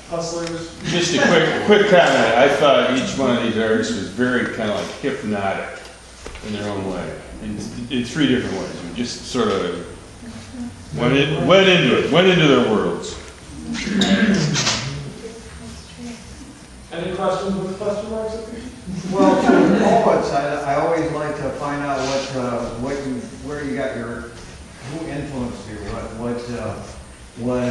hustlers. Just a quick comment. I thought each one of these artists was very kind of like hypnotic in their own way, in three different ways. We just sort of went into their worlds. Any questions with question marks up here? Well, for poets, I always like to find out where you got who influenced you, what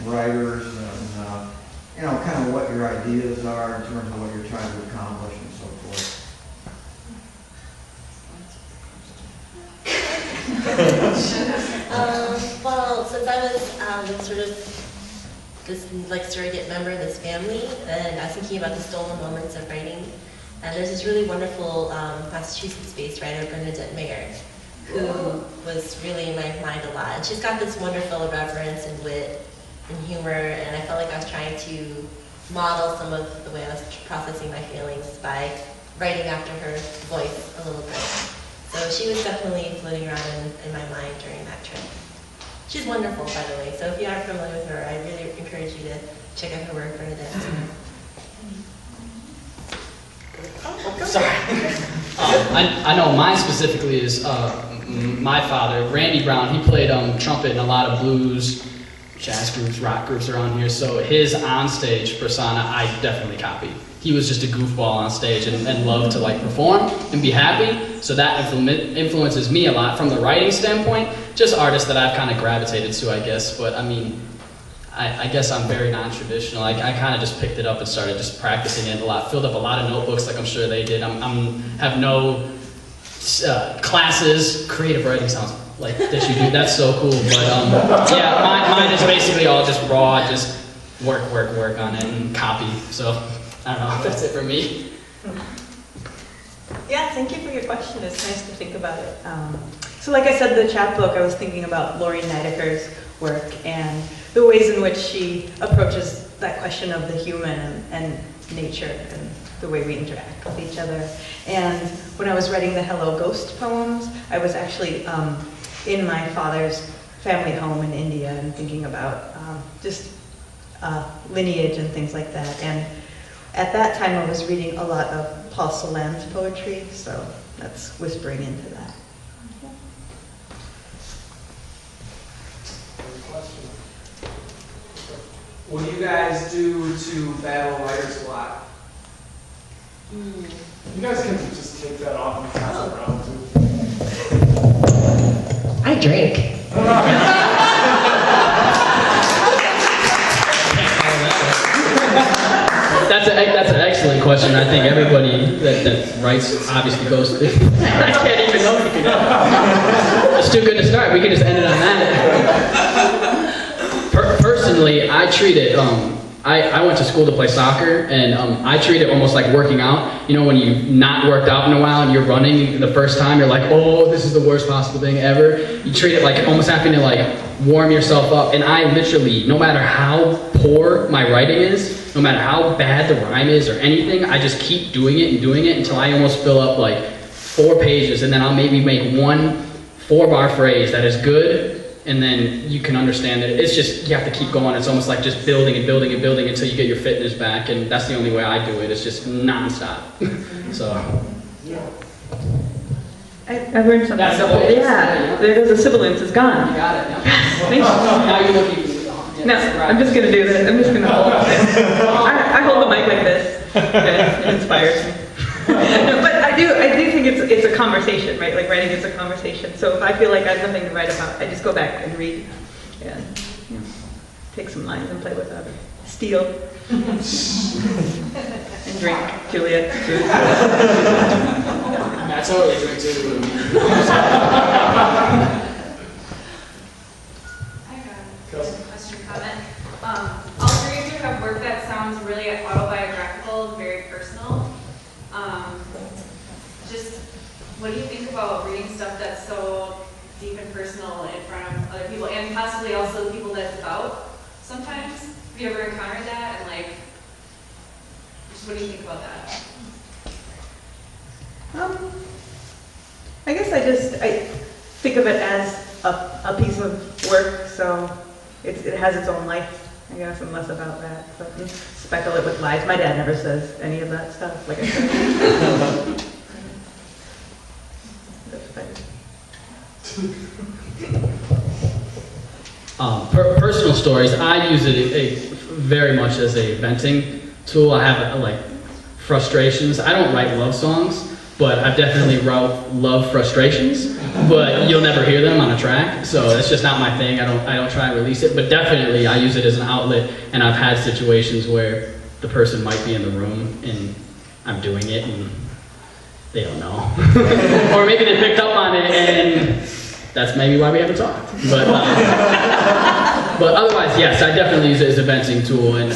writers, and kind of what your ideas are in terms of what you're trying to accomplish and so forth. Well, since I was sort of this like surrogate member of this family, and I was thinking about the stolen moments of writing. And there's this really wonderful Massachusetts-based writer, Bernadette Mayer, who was really in my mind a lot. And she's got this wonderful irreverence and wit and humor, and I felt like I was trying to model some of the way I was processing my feelings by writing after her voice a little bit. So she was definitely floating around in my mind during that trip. She's wonderful, by the way, so if you aren't familiar with her, I really encourage you to check out her work, Bernadette. Sorry. I know mine specifically is my father, Randy Brown. He played trumpet in a lot of blues, jazz groups, rock groups around here. So his onstage persona, I definitely copied. He was just a goofball on stage and loved to like perform and be happy. So that influences me a lot from the writing standpoint. Just artists that I've kind of gravitated to, I guess. But I mean, I guess I'm very non-traditional. I kind of just picked it up and started just practicing it a lot. Filled up a lot of notebooks like I'm sure they did. Have no classes. Creative writing sounds like that you do. That's so cool. But yeah, mine is basically all just raw, just work on it and copy. So I don't know, that's it for me. Yeah, thank you for your question. It's nice to think about it. So like I said, the chapbook, I was thinking about Laurie Nideker's work and the ways in which she approaches that question of the human and nature and the way we interact with each other. And when I was writing the Hello Ghost poems, I was actually in my father's family home in India and thinking about just lineage and things like that. And at that time I was reading a lot of Paul Celan's poetry, so that's whispering into that. What do you guys do to battle writer's block? You guys can just take that off and pass it around too. I drink. That's an excellent question. I think everybody that writes obviously goes through. I can't even know if you can. It's too good to start. We can just end it on that. Personally, I treat it, I went to school to play soccer, and I treat it almost like working out. You know, when you've not worked out in a while and you're running the first time, you're like, oh, this is the worst possible thing ever. You treat it like almost having to like warm yourself up. And I literally, no matter how poor my writing is, no matter how bad the rhyme is or anything, I just keep doing it until I almost fill up like 4 pages, and then I'll maybe make one 4-bar phrase that is good. And then you can understand that it's just, you have to keep going. It's almost like just building and building and building until you get your fitness back. And that's the only way I do it. It's just nonstop. So. I learned something. That's the whole yeah, there goes the sibilance, it's gone. You got it. Yeah. Thank you. Now you're looking. No, I'm just going to do this. I'm just going to hold this. I hold the mic like this. It inspires me. No, but I do think it's a conversation, right? Like writing is a conversation. So if I feel like I have nothing to write about, I just go back and read and take some lines and play with others. Steal. And drink, Juliet. I totally drink too. I have a question, comment. All three of you have work that sounds really autobiographical, very personal. Just what do you think about reading stuff that's so deep and personal in front of other people, and possibly also the people that it's about sometimes? Have you ever encountered that? And like, just what do you think about that? I guess I think of it as a piece of work, so it has its own life, I guess, and less about that. But speckle it with lies. My dad never says any of that stuff, like I said. That's funny. Personal stories, I use it very much as a venting tool. I have like frustrations. I don't write love songs, but I've definitely wrote love frustrations, but you'll never hear them on a track, so it's just not my thing. I don't try and release it, but definitely I use it as an outlet, and I've had situations where the person might be in the room and I'm doing it and they don't know. Or maybe they picked up on it and that's maybe why we haven't talked. But otherwise, yes, I definitely use it as a venting tool, and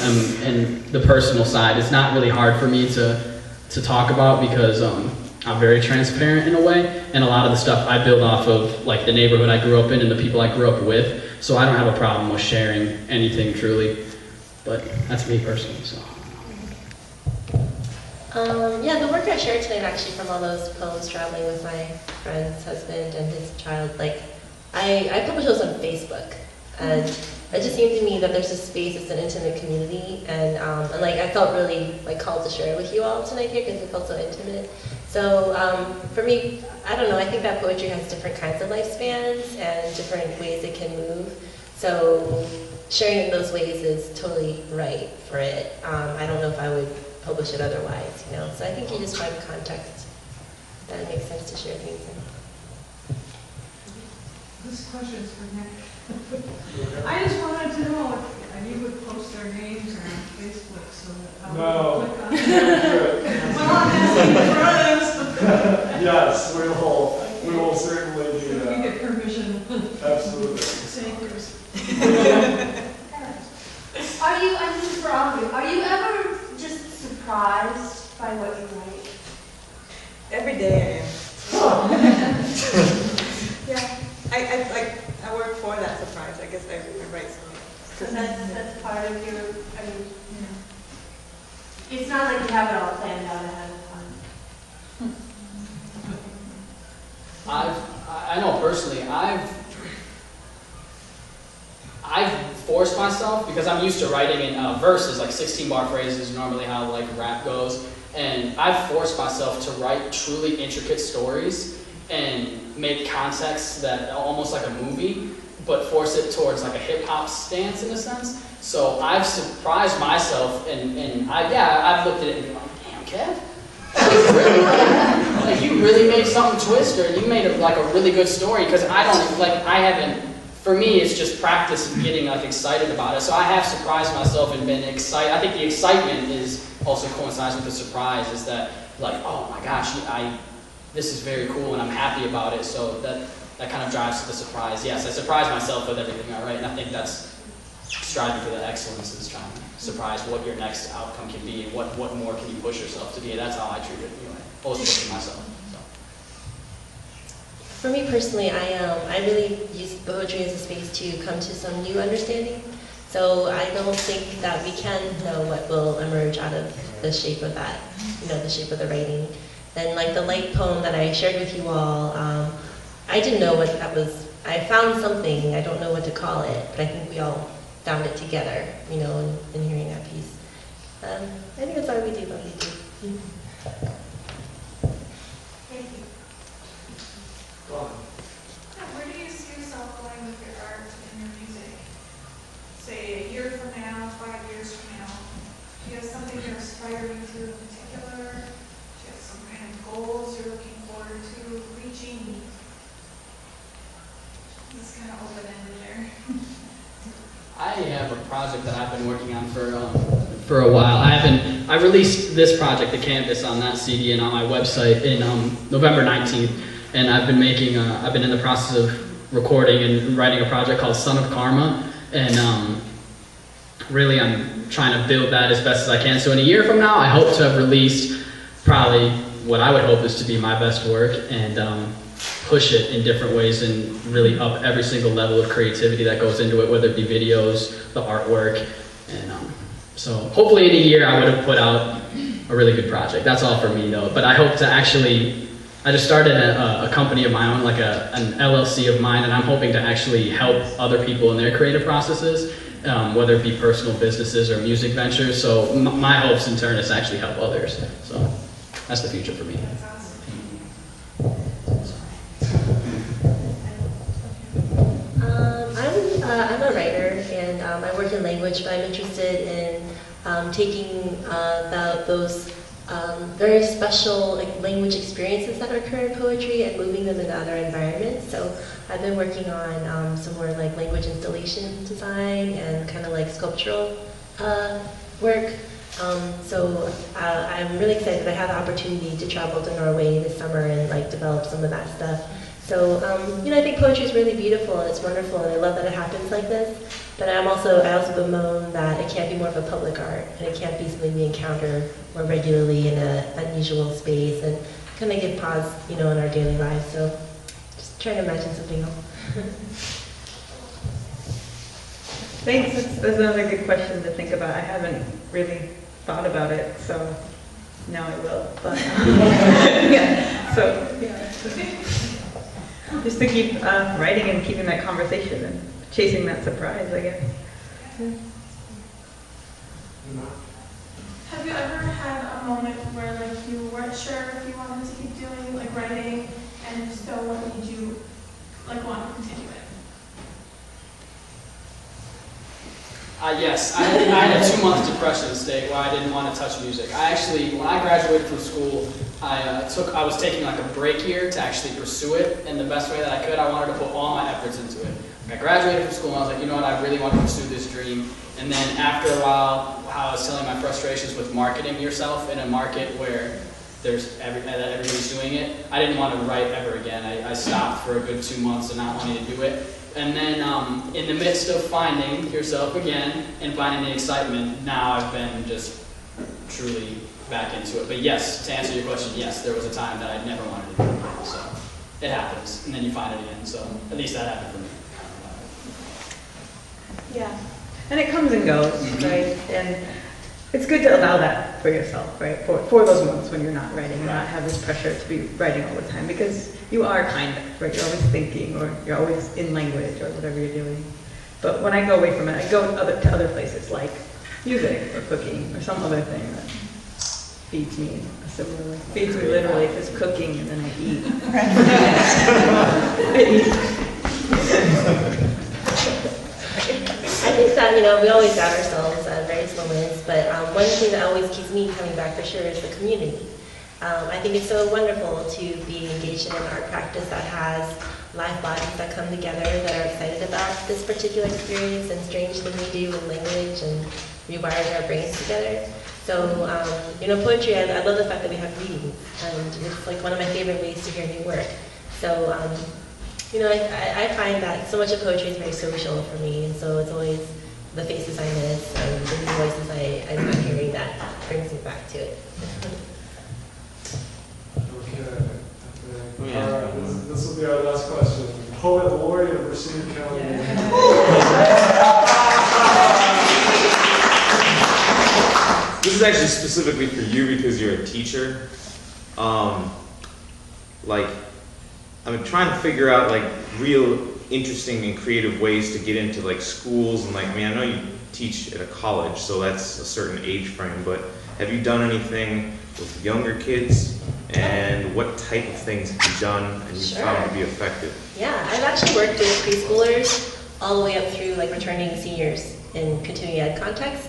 the personal side, it's not really hard for me to talk about because I'm very transparent in a way, and a lot of the stuff I build off of like the neighborhood I grew up in and the people I grew up with, so I don't have a problem with sharing anything truly, but that's me personally, so. Yeah, the work I shared tonight actually from all those poems traveling with my friend's husband and his child, like, I published those on Facebook, and it just seemed to me that there's a space, it's an intimate community, and like I felt really like called to share it with you all tonight here because it felt so intimate. So for me, I don't know, I think that poetry has different kinds of lifespans and different ways it can move. So sharing it in those ways is totally right for it. I don't know if I would publish it otherwise, you know. So I think you just find context that it makes sense to share things in. This question is for Nick. I just wanted to know if you would post their names on Facebook so that I would click on it. Well, I'm asking for us. Yes, we will certainly do If we that. get permission. Absolutely. Sakers. Are you, I'm just for all of you, are you ever just surprised by what you write? Every day I am. Yeah, I work for that surprise. I guess I write something. So that's part of your, I mean, it's not like you have it all planned out ahead of time. I know personally, I've forced myself, because I'm used to writing in verses, like 16-bar phrases, normally how like rap goes, and I've forced myself to write truly intricate stories and make context that almost like a movie, but force it towards like a hip-hop stance in a sense. So I've surprised myself, and I've looked at it and been like, damn, Kev, really? Like you really made something twist, or you made like a really good story, because I haven't, for me, it's just practice and getting like excited about it. So I have surprised myself and been excited. I think the excitement is also coincides with the surprise, is that like, oh my gosh, this is very cool and I'm happy about it. So that kind of drives to the surprise. Yes, I surprise myself with everything I write, and I think that's striving for the excellence, is trying to surprise what your next outcome can be and what more can you push yourself to be. That's how I treat it anyway. Always pushing myself. For me personally, I really use poetry as a space to come to some new understanding. So I don't think that we can know what will emerge out of the shape of that, you know, the shape of the writing. And like the light poem that I shared with you all, I didn't know what that was. I found something, I don't know what to call it, but I think we all found it together, you know, in hearing that piece. I think that's all we do, what we do. Thank you. Go on. Where do you see yourself going with your art and your music? Say a year from now, 5 years from now. Do you have something you're aspiring to in particular? Do you have some kind of goals you're looking forward to reaching? It's kind of open-ended there. I have a project that I've been working on for a while. I released this project, The Canvas, on that CD and on my website in November 19th, and I've been in the process of recording and writing a project called Son of Karma, and really I'm trying to build that as best as I can. So in a year from now, I hope to have released probably what I would hope is to be my best work, and push it in different ways and really up every single level of creativity that goes into it, whether it be videos, the artwork, and so hopefully in a year I would have put out a really good project. That's all for me though, but I hope to actually, I just started a company of my own, like an LLC of mine, and I'm hoping to actually help other people in their creative processes whether it be personal businesses or music ventures. So my hopes in turn is to actually help others. So that's the future for me. That's awesome. I'm a writer, and I work in language, but I'm interested in taking those very special language experiences that occur in poetry and moving them into other environments. So I've been working on some more language installation design and kind of sculptural work. So I'm really excited that I have the opportunity to travel to Norway this summer and develop some of that stuff. So, I think poetry is really beautiful and it's wonderful, and I love that it happens like this. But I also bemoan that it can't be more of a public art, and it can't be something we encounter more regularly in an unusual space, and kind of give pause, in our daily lives. So, just trying to imagine something else. Thanks. That's another good question to think about. I haven't really thought about it, so now I will. But yeah, so yeah. Just to keep writing and keeping that conversation and chasing that surprise, I guess. Yeah. Have you ever had a moment where you weren't sure if you wanted to keep doing writing, and if so, what made you want to continue it? Yes, I had a 2-month depression state where I didn't want to touch music. I actually, when I graduated from school, I was taking a break year to actually pursue it, and the best way that I could, I wanted to put all my efforts into it. I graduated from school and I was like, you know what, I really want to pursue this dream. And then after a while, how I was telling my frustrations with marketing yourself in a market where everybody's doing it, I didn't want to write ever again. I stopped for a good 2 months and not wanting to do it. And then in the midst of finding yourself again and finding the excitement, now I've been just truly back into it. But yes, to answer your question, yes, there was a time that I never wanted to do it again. So it happens, and then you find it again. So at least that happened for me. Yeah, and it comes and goes, right? And it's good to allow that for yourself, right? For those months when you're not writing and not have this pressure to be writing all the time, because you are kind of, right? You're always thinking, or you're always in language or whatever you're doing. But when I go away from it, I go to other places like music or cooking or some other thing that feeds me in a similar way. Feeds me literally, if it's cooking and then I eat. I eat. I think that, we always doubt ourselves at various moments, but one thing that always keeps me coming back for sure is the community. I think it's so wonderful to be engaged in an art practice that has live bodies that come together that are excited about this particular experience and strange things we do in language and rewires our brains together. So, poetry, I love the fact that we have readings, and it's one of my favorite ways to hear new work. So, I find that so much of poetry is very social for me, and so it's always the faces I miss and the new voices I'm not hearing that brings me back to it. Okay. All right, this will be our last question. Poet laureate of Racine County. This is actually specifically for you because you're a teacher. I'm trying to figure out real interesting and creative ways to get into schools and I know you teach at a college, so that's a certain age frame, but have you done anything with younger kids, and what type of things have you done and you found to be effective? Yeah, I've actually worked with preschoolers all the way up through returning seniors in continuing ed contexts.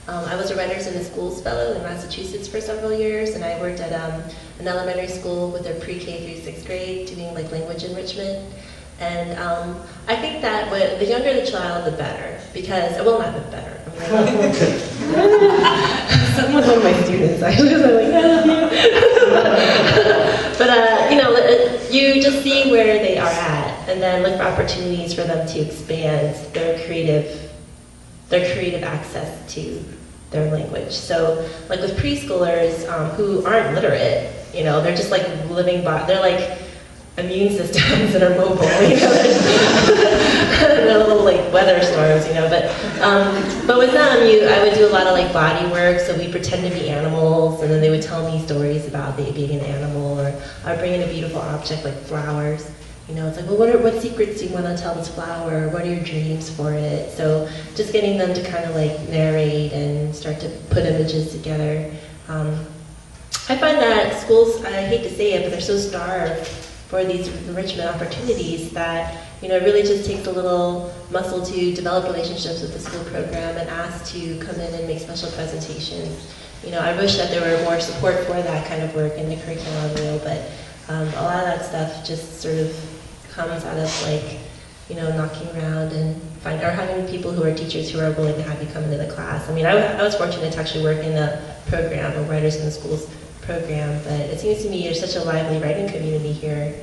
I was a Writers in the Schools fellow in Massachusetts for several years, and I worked at an elementary school with their pre-K through 6th grade doing language enrichment. And I think that the younger the child, the better, because, well, not the better. Someone's one of my students, actually, so I'm but, you just see where they are at, and then look for opportunities for them to expand their creative access to their language. So, with preschoolers who aren't literate, they're just living by, they're immune systems that are mobile, they're little weather storms, but with them, I would do a lot of body work, so we'd pretend to be animals, and then they would tell me stories about being an animal, or I would bring in a beautiful object like flowers, you know, it's like, well, what secrets do you want to tell this flower? What are your dreams for it? So just getting them to kind of like narrate and start to put images together. I find that schools, I hate to say it, but they're so starved for these enrichment opportunities that, you know, it really just takes a little muscle to develop relationships with the school program and ask to come in and make special presentations. You know, I wish that there were more support for that kind of work in the curriculum, you know, but a lot of that stuff just sort of comes out of like, you know, knocking around and or having people who are teachers who are willing to have you come into the class. I mean, I was fortunate to actually work in the program, a Writers in the Schools program, but it seems to me there's such a lively writing community here.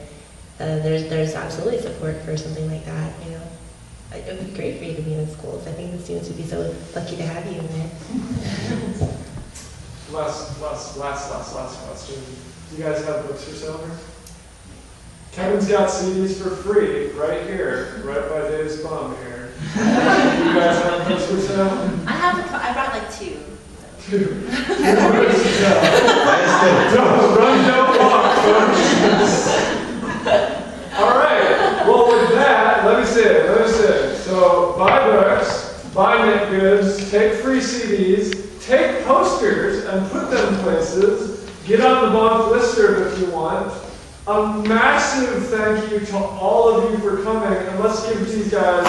There's absolutely support for something like that, you know. It would be great for you to be in the schools. I think the students would be so lucky to have you in there. Last question. Do you guys have books for sale here? Kevin's got CDs for free right here, right by Dave's bum here. Do you guys have books for sale? I brought like two. Two books for sale. Don't walk, folks. All right. Well, with that, let me say it. So, buy books, buy knit goods, take free CDs, take posters and put them places. Get on the Bonk listserv if you want. A massive thank you to all of you for coming, and let's give these guys